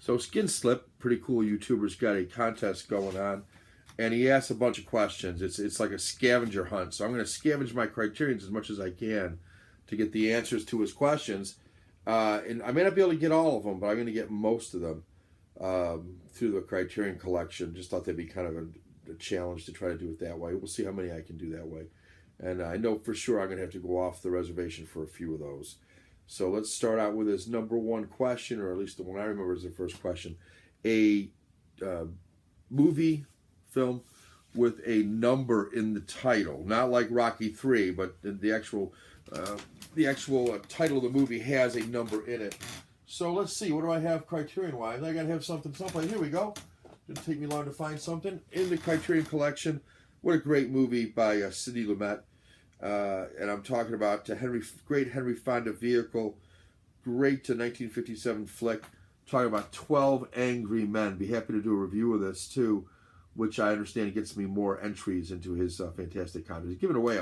So Skinslip, pretty cool YouTuber's got a contest going on, and he asks a bunch of questions. It's like a scavenger hunt. So I'm going to scavenge my criterions as much as I can to get the answers to his questions. And I may not be able to get all of them, but I'm going to get most of them through the Criterion collection. Just thought that'd be kind of a challenge to try to do it that way. We'll see how many I can do that way. And I know for sure I'm going to have to go off the reservation for a few of those. So let's start out with his number one question, or at least the one I remember is the first question. A movie film with a number in the title. Not like Rocky III, but the actual title of the movie has a number in it. So let's see, what do I have Criterion-wise? I gotta have something someplace. Here we go. Didn't take me long to find something. In the Criterion collection, what a great movie by Sidney Lumet. And I'm talking about great Henry Fonda vehicle, great 1957 flick. Talking about 12 Angry Men. Be happy to do a review of this too, which I understand gets me more entries into his fantastic contest. He's giving away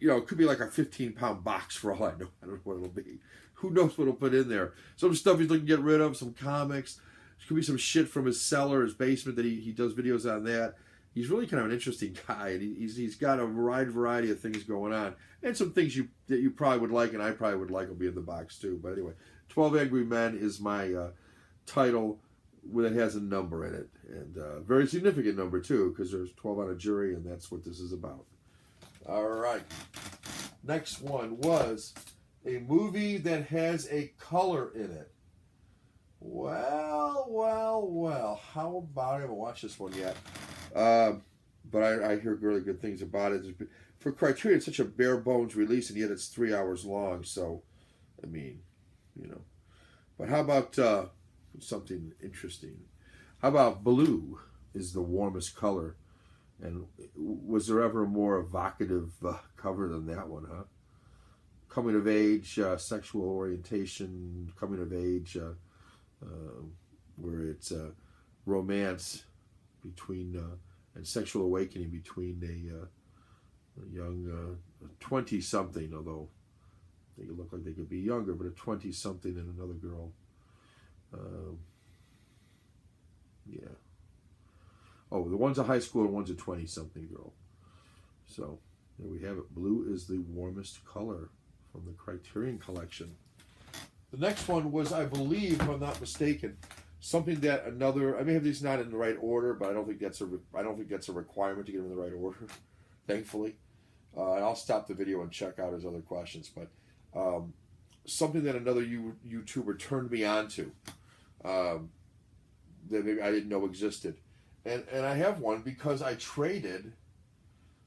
it could be like a 15-pound box for all I know. I don't know what it'll be. Who knows what he'll put in there? Some stuff he's looking to get rid of, some comics. There could be some shit from his cellar, his basement that he does videos on that. He's really kind of an interesting guy, and he's got a wide variety of things going on, and some things that you probably would like, and I probably would like will be in the box too. But anyway, 12 Angry Men is my title that has a number in it, and a very significant number too, because there's 12 on a jury, and that's what this is about. All right. Next one was a movie that has a color in it. Well. How about, I haven't watched this one yet. But I hear really good things about it. For Criterion, it's such a bare bones release, and yet it's 3 hours long. So, I mean, But how about something interesting? How about blue is the warmest color? And was there ever a more evocative cover than that one, huh? Coming of age, sexual orientation, coming of age, where it's romance between and sexual awakening between a young 20-something, although they could look like they could be younger, but a 20-something and another girl. Yeah. Oh, the one's a high school and one's a 20-something girl. So there we have it. Blue is the warmest color from the Criterion collection. The next one was, I believe, if I'm not mistaken, something that I may have these not in the right order, but I don't think that's a requirement to get them in the right order, thankfully. And I'll stop the video and check out his other questions. But something that another YouTuber turned me on to that maybe I didn't know existed. And I have one because I traded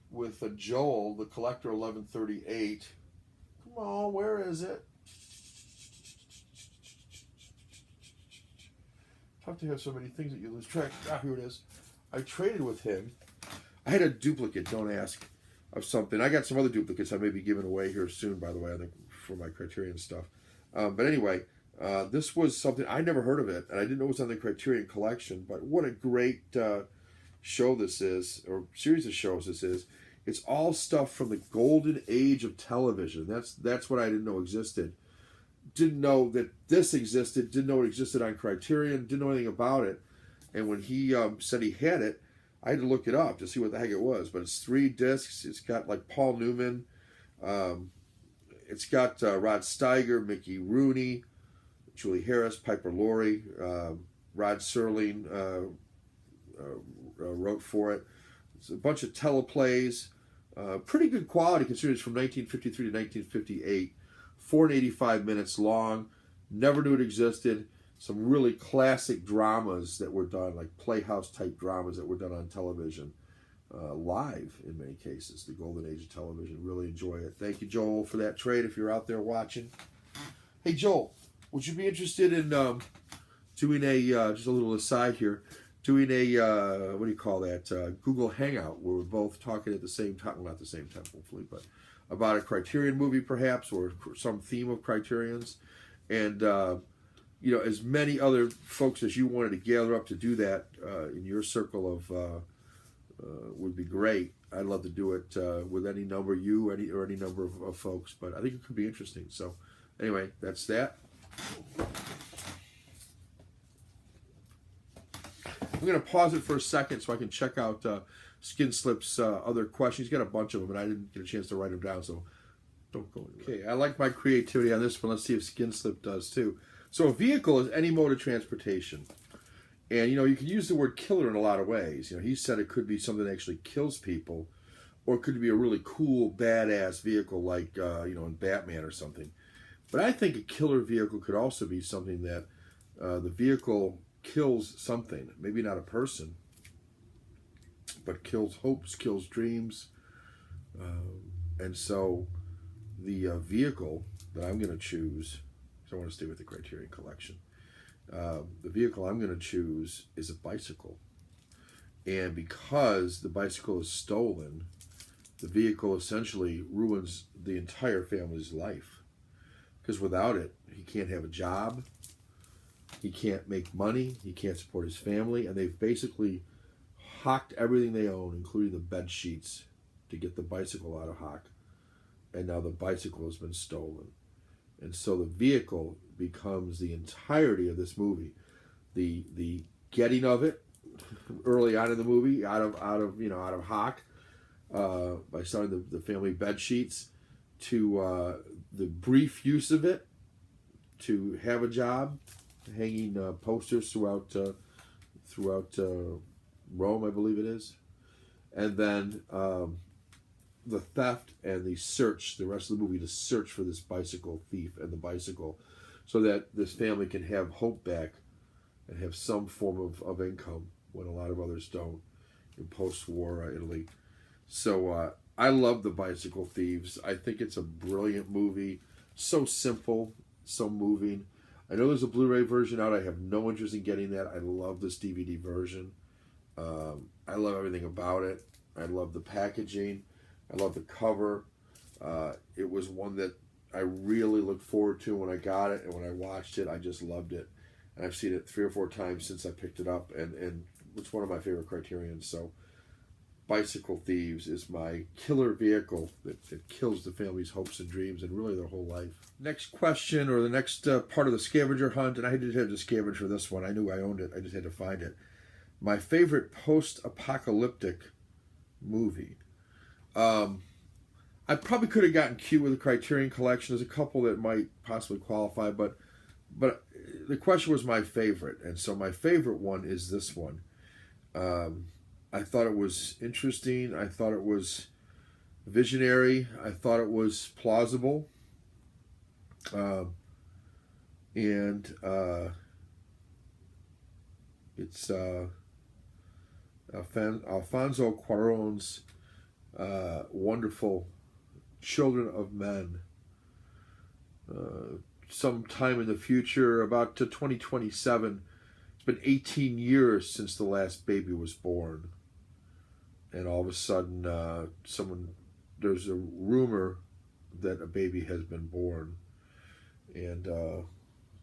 with Joel, the Collector 1138. Come on, where is it? Tough to have so many things that you lose track. Ah, here it is. I traded with him. I had a duplicate, don't ask, of something. I got some other duplicates I may be giving away here soon, by the way, I think, for my Criterion stuff. But anyway, this was something, I never heard of it, and I didn't know it was on the Criterion collection, but what a great show this is, or series of shows this is. It's all stuff from the golden age of television. That's what I didn't know existed. Didn't know that this existed, didn't know it existed on Criterion, didn't know anything about it. And when he said he had it, I had to look it up to see what the heck it was. But it's 3 discs. It's got like Paul Newman. It's got Rod Steiger, Mickey Rooney, Julie Harris, Piper Laurie, Rod Serling wrote for it. It's a bunch of teleplays. Pretty good quality considering it's from 1953 to 1958. 485 minutes long. Never knew it existed. Some really classic dramas that were done, like Playhouse type dramas that were done on television, live in many cases. The golden age of television. Really enjoy it. Thank you, Joel, for that trade. If you're out there watching, hey Joel, would you be interested in doing a just a little aside here? Doing a what do you call that? Google Hangout, where we're both talking at the same time. Well, not the same time, hopefully, but about a Criterion movie, perhaps, or some theme of Criterion's, and as many other folks as you wanted to gather up to do that in your circle of would be great. I'd love to do it with any number any number of folks, but I think it could be interesting. So, anyway, that's that. I'm going to pause it for a second so I can check out Skinslip's other questions. He's got a bunch of them, and I didn't get a chance to write them down, so don't go anywhere. Okay, I like my creativity on this one. Let's see if Skinslip does too. So a vehicle is any mode of transportation. And, you know, you can use the word killer in a lot of ways. You know, he said it could be something that actually kills people, or it could be a really cool, badass vehicle like, you know, in Batman or something. But I think a killer vehicle could also be something that the vehicle kills something. Maybe not a person, but kills hopes, kills dreams. And so the vehicle that I'm going to choose, so I want to stay with the Criterion Collection, the vehicle I'm going to choose is a bicycle. And because the bicycle is stolen, the vehicle essentially ruins the entire family's life. Because without it, he can't have a job, he can't make money, he can't support his family, and they've basically hocked everything they own, including the bed sheets, to get the bicycle out of hock. And now the bicycle has been stolen. And so the vehicle becomes the entirety of this movie. The getting of it early on in the movie, out of hock, by selling the family bed sheets, to the brief use of it to have a job, hanging posters throughout Rome, I believe it is, and then the theft and the search, the rest of the movie, to search for this bicycle thief and the bicycle, so that this family can have hope back and have some form of income when a lot of others don't in post-war Italy. So I love The Bicycle Thieves. I think it's a brilliant movie. So simple, so moving. I know there's a Blu-ray version out. I have no interest in getting that. I love this DVD version. I love everything about it. I love the packaging. I love the cover. It was one that I really looked forward to when I got it, and when I watched it, I just loved it. And I've seen it 3 or 4 times since I picked it up, and it's one of my favorite Criterions. So Bicycle Thieves is my killer vehicle that kills the family's hopes and dreams and really their whole life. Next question, or the next part of the scavenger hunt, and I did have to scavenge for this one. I knew I owned it. I just had to find it. My favorite post-apocalyptic movie. I probably could have gotten Q with the Criterion Collection. There's a couple that might possibly qualify, but the question was my favorite, and so my favorite one is this one. I thought it was interesting. I thought it was visionary. I thought it was plausible. It's Alfonso Cuarón's wonderful Children of Men. Sometime in the future, about to 2027, it's been 18 years since the last baby was born. And all of a sudden, there's a rumor that a baby has been born. And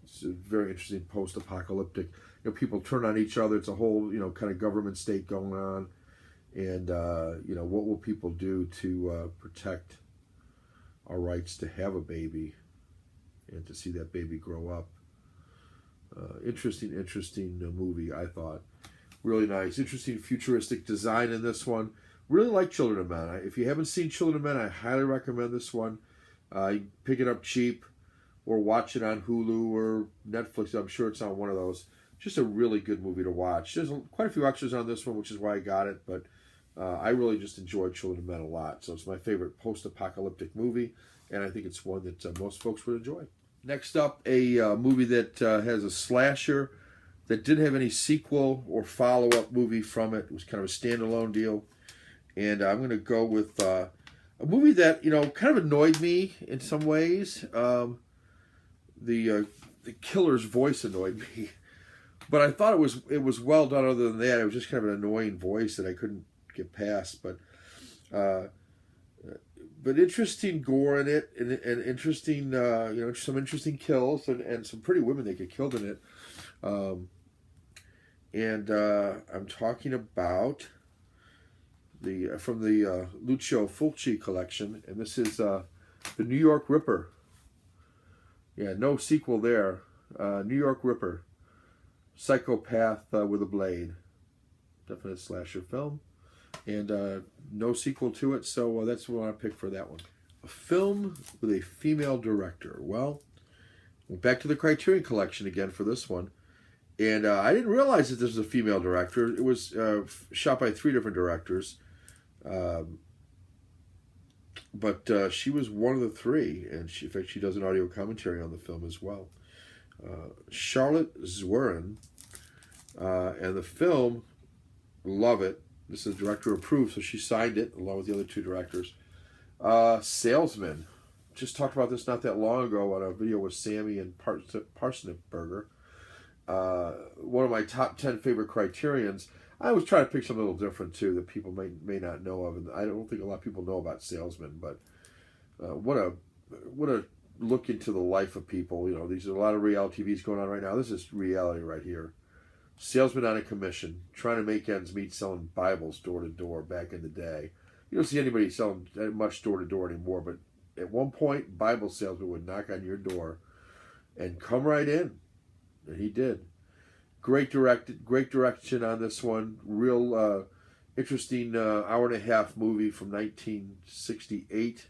it's a very interesting post-apocalyptic. You know, people turn on each other. It's a whole, you know, kind of government state going on. And, you know, what will people do to protect our rights to have a baby and to see that baby grow up? Interesting movie, I thought. Really nice. Interesting futuristic design in this one. Really like Children of Men. If you haven't seen Children of Men, I highly recommend this one. You can pick it up cheap or watch it on Hulu or Netflix. I'm sure it's on one of those. Just a really good movie to watch. There's quite a few extras on this one, which is why I got it, but I really just enjoyed Children of Men a lot. So it's my favorite post-apocalyptic movie, and I think it's one that most folks would enjoy. Next up, a movie that has a slasher that didn't have any sequel or follow-up movie from it. It was kind of a standalone deal. And I'm going to go with a movie that, you know, kind of annoyed me in some ways. The killer's voice annoyed me. But I thought it was well done. Other than that, it was just kind of an annoying voice that I couldn't get past. But interesting gore in it, and interesting, you know, some interesting kills, and some pretty women that get killed in it. I'm talking about from the Lucio Fulci collection, and this is the New York Ripper. Yeah, no sequel there. New York Ripper, psychopath with a blade. definite slasher film. And no sequel to it, so that's what I picked for that one. A film with a female director. Well, back to the Criterion Collection again for this one. And I didn't realize that this was a female director. It was shot by 3 different directors. But she was one of the 3. And in fact, she does an audio commentary on the film as well. Charlotte Zwerin. And the film, love it. This is director approved, so she signed it along with the other 2 directors. Salesman. Just talked about this not that long ago on a video with Sammy and Parsnipberger. One of my top 10 favorite Criterions. I was trying to pick something a little different too that people may not know of, and I don't think a lot of people know about Salesman. But what a look into the life of people. You know, there's a lot of reality TVs going on right now. This is reality right here. Salesman on a commission, trying to make ends meet, selling Bibles door to door back in the day. You don't see anybody selling much door to door anymore, but at one point, Bible salesman would knock on your door and come right in. And he did. Great direction on this one. Real interesting hour and a half movie from 1968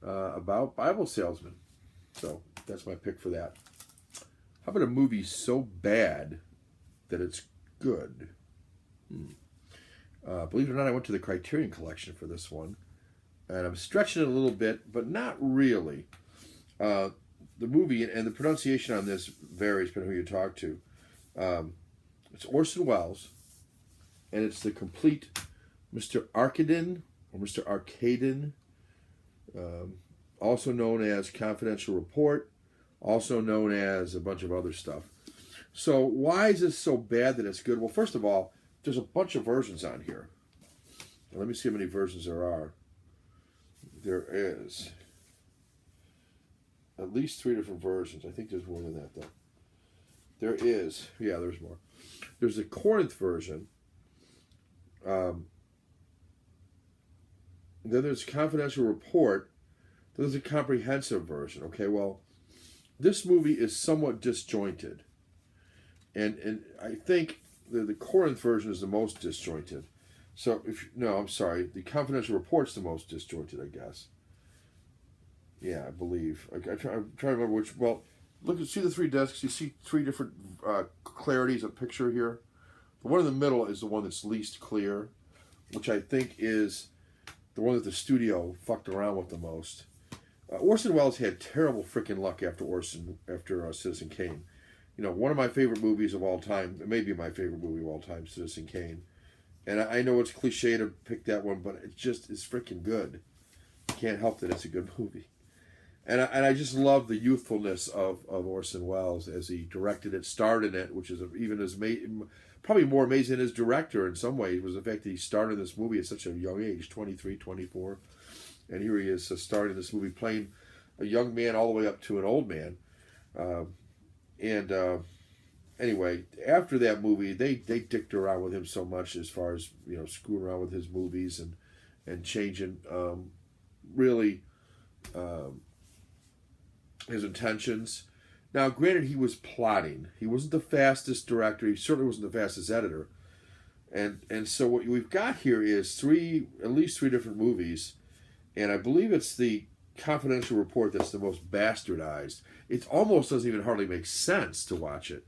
about Bible salesmen. So that's my pick for that. How about a movie so bad that it's good? Believe it or not, I went to the Criterion Collection for this one. And I'm stretching it a little bit, but not really. The movie, and the pronunciation on this varies depending on who you talk to. It's Orson Welles, and it's the complete Mr. Arkadin, or Mr. Arkadin, also known as Confidential Report, also known as a bunch of other stuff. So why is this so bad that it's good? Well, first of all, there's a bunch of versions on here. Let me see how many versions there are. There is at least 3 different versions. I think there's more than that, though. There is. Yeah, there's more. There's the Corinth version. Then there's Confidential Report. Then there's a comprehensive version. Okay, well, this movie is somewhat disjointed. And I think the Corinth version is the most disjointed. So, I'm sorry. The Confidential Report's the most disjointed, I guess. Yeah, I believe. I'm trying to remember which. Well, see the 3 discs. You see 3 different clarities of picture here. The one in the middle is the one that's least clear, which I think is the one that the studio fucked around with the most. Orson Welles had terrible freaking luck after Citizen Kane. You know, one of my favorite movies of all time, maybe my favorite movie of all time, Citizen Kane. And I know it's cliche to pick that one, but it just is freaking good. You can't help that it's a good movie. And I just love the youthfulness of Orson Welles as he directed it, starred in it, which is probably more amazing as director in some ways, was the fact that he started this movie at such a young age, 23, 24. And here he is starting this movie, playing a young man all the way up to an old man. Anyway, after that movie, they dicked around with him so much as far as, screwing around with his movies and changing his intentions. Now, granted, he was plotting. He wasn't the fastest director. He certainly wasn't the fastest editor. And so what we've got here is at least three different movies, and I believe it's the Confidential Report that's the most bastardized. It almost doesn't even hardly make sense to watch it.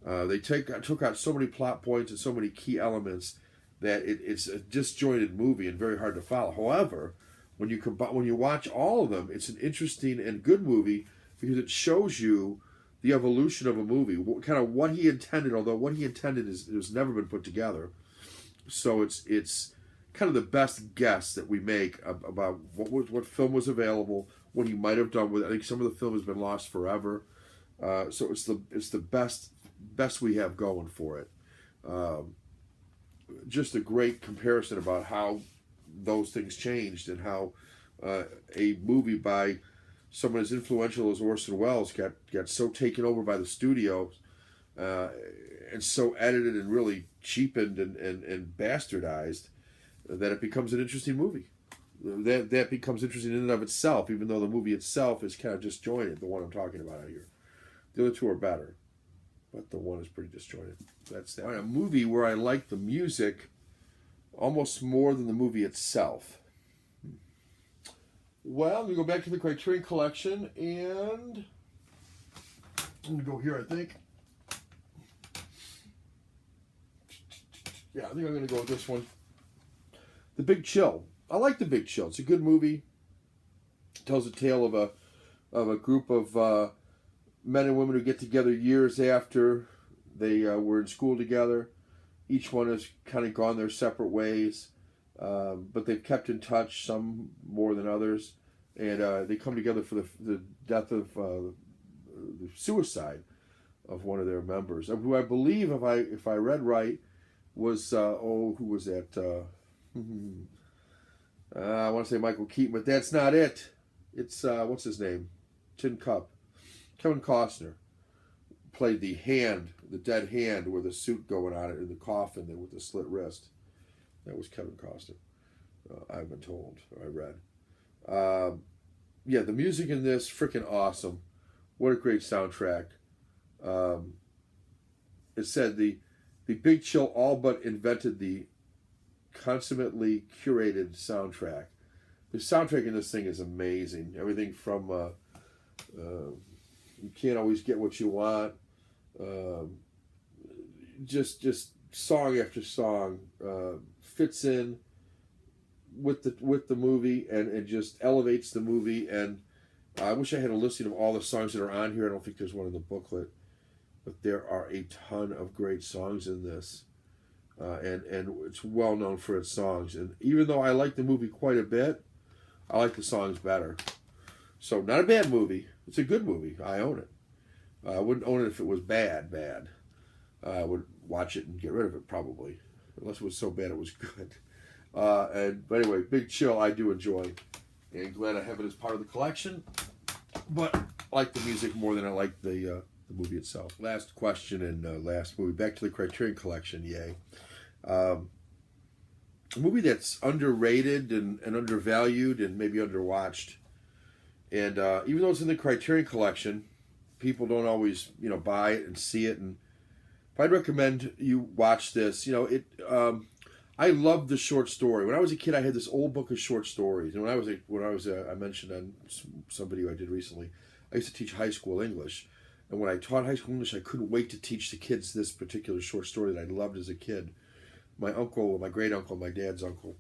They took out so many plot points and so many key elements that it's a disjointed movie and very hard to follow. However, when you watch all of them, it's an interesting and good movie because it shows you the evolution of a movie, kind of what he intended. Although what he intended has never been put together, so it's kind of the best guess that we make about what film was available, what he might have done with it. I think some of the film has been lost forever, so it's the best we have going for it. Just a great comparison about how those things changed and how a movie by someone as influential as Orson Welles got so taken over by the studio and so edited and really cheapened and bastardized that it becomes an interesting movie. That becomes interesting in and of itself, even though the movie itself is kind of disjointed, the one I'm talking about out here. The other two are better. but the one is pretty disjointed. That's that. A movie where I like the music almost more than the movie itself. Well, I'm going to go back to the Criterion Collection, and I'm going to go here, I think. Yeah, I think I'm going to go with this one. The Big Chill. I like The Big Chill. It's a good movie. It tells a tale of a group of men and women who get together years after they were in school together. Each one has kind of gone their separate ways, but they've kept in touch, some more than others. And they come together for the death of the suicide of one of their members, who I believe, if I read right, was who was that? I want to say Michael Keaton, but that's not it. It's what's his name? Tin Cup. Kevin Costner played the dead hand with a suit going on it in the coffin there with the slit wrist. That was Kevin Costner. I've been told, or I read. Yeah, the music in this, freaking awesome. What a great soundtrack. It said the Big Chill all but invented the consummately curated soundtrack. The soundtrack in this thing is amazing. Everything from You Can't Always Get What You Want, just song after song fits in with the movie and just elevates the movie. And I wish I had a listing of all the songs that are on here. I don't think there's one in the booklet, but there are a ton of great songs in this. And it's well known for its songs. And even though I like the movie quite a bit, I like the songs better. So not a bad movie. It's a good movie. I own it. I wouldn't own it if it was bad. I would watch it and get rid of it probably, unless it was so bad it was good. But anyway, Big Chill I do enjoy, and glad I have it as part of the collection. But I like the music more than I like the movie itself. Last question and last movie. Back to the Criterion Collection. Yay. A movie that's underrated and undervalued and maybe underwatched. And even though it's in the Criterion Collection, people don't always, buy it and see it. And I'd recommend you watch this. I loved the short story. When I was a kid, I had this old book of short stories. And I mentioned on some video I did recently, I used to teach high school English. And when I taught high school English, I couldn't wait to teach the kids this particular short story that I loved as a kid. My uncle, my great uncle, my dad's uncle,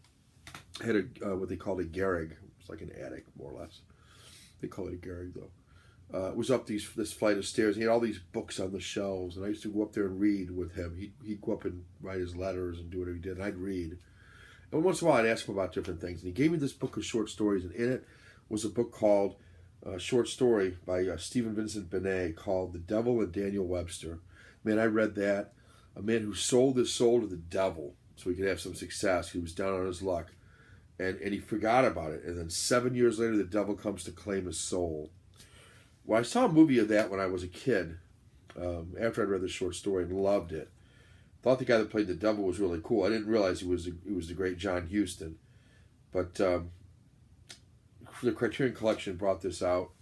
had what they called a garrig. It's like an attic, more or less. They call it a garrig, though. It was up this flight of stairs. He had all these books on the shelves, and I used to go up there and read with him. He'd go up and write his letters and do whatever he did, and I'd read. And once in a while, I'd ask him about different things. And he gave me this book of short stories, and in it was a book called short story by Stephen Vincent Benet called The Devil and Daniel Webster. Man, I read that. A man who sold his soul to the devil so he could have some success. He was down on his luck. And he forgot about it. And then 7 years later, the devil comes to claim his soul. Well, I saw a movie of that when I was a kid, after I'd read the short story, and loved it. Thought the guy that played the devil was really cool. I didn't realize he was the great John Huston. But the Criterion Collection brought this out.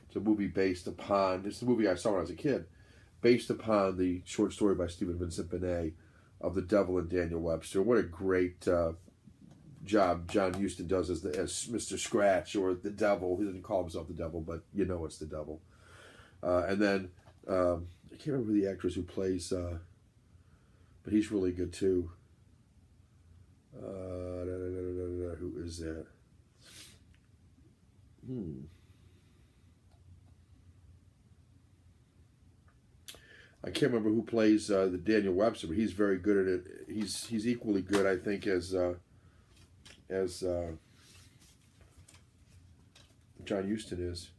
It's a movie it's the movie I saw when I was a kid, based upon the short story by Stephen Vincent Benet of the Devil and Daniel Webster. What a great job John Huston does as Mr. Scratch, or the devil. He doesn't call himself the devil, but it's the devil. And then I can't remember who the actress who plays, but he's really good too. Who is that? I can't remember who plays the Daniel Webster, but he's very good at it. He's equally good, I think, as John Huston is.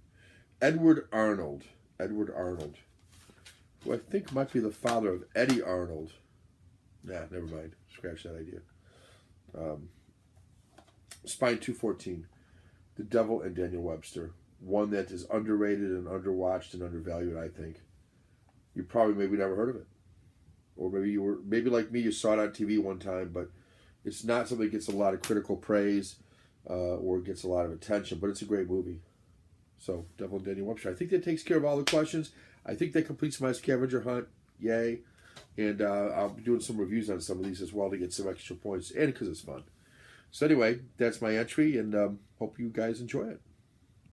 Edward Arnold, who I think might be the father of Eddie Arnold. Nah, never mind. Scratch that idea. Spine 214, The Devil and Daniel Webster. One that is underrated and underwatched and undervalued, I think. You probably maybe never heard of it. Or maybe like me, you saw it on TV one time, but it's not something that gets a lot of critical praise or gets a lot of attention, but it's a great movie. So, Devil and Daniel Webster. I think that takes care of all the questions. I think that completes my scavenger hunt. Yay. And I'll be doing some reviews on some of these as well to get some extra points, and because it's fun. So anyway, that's my entry, and hope you guys enjoy it.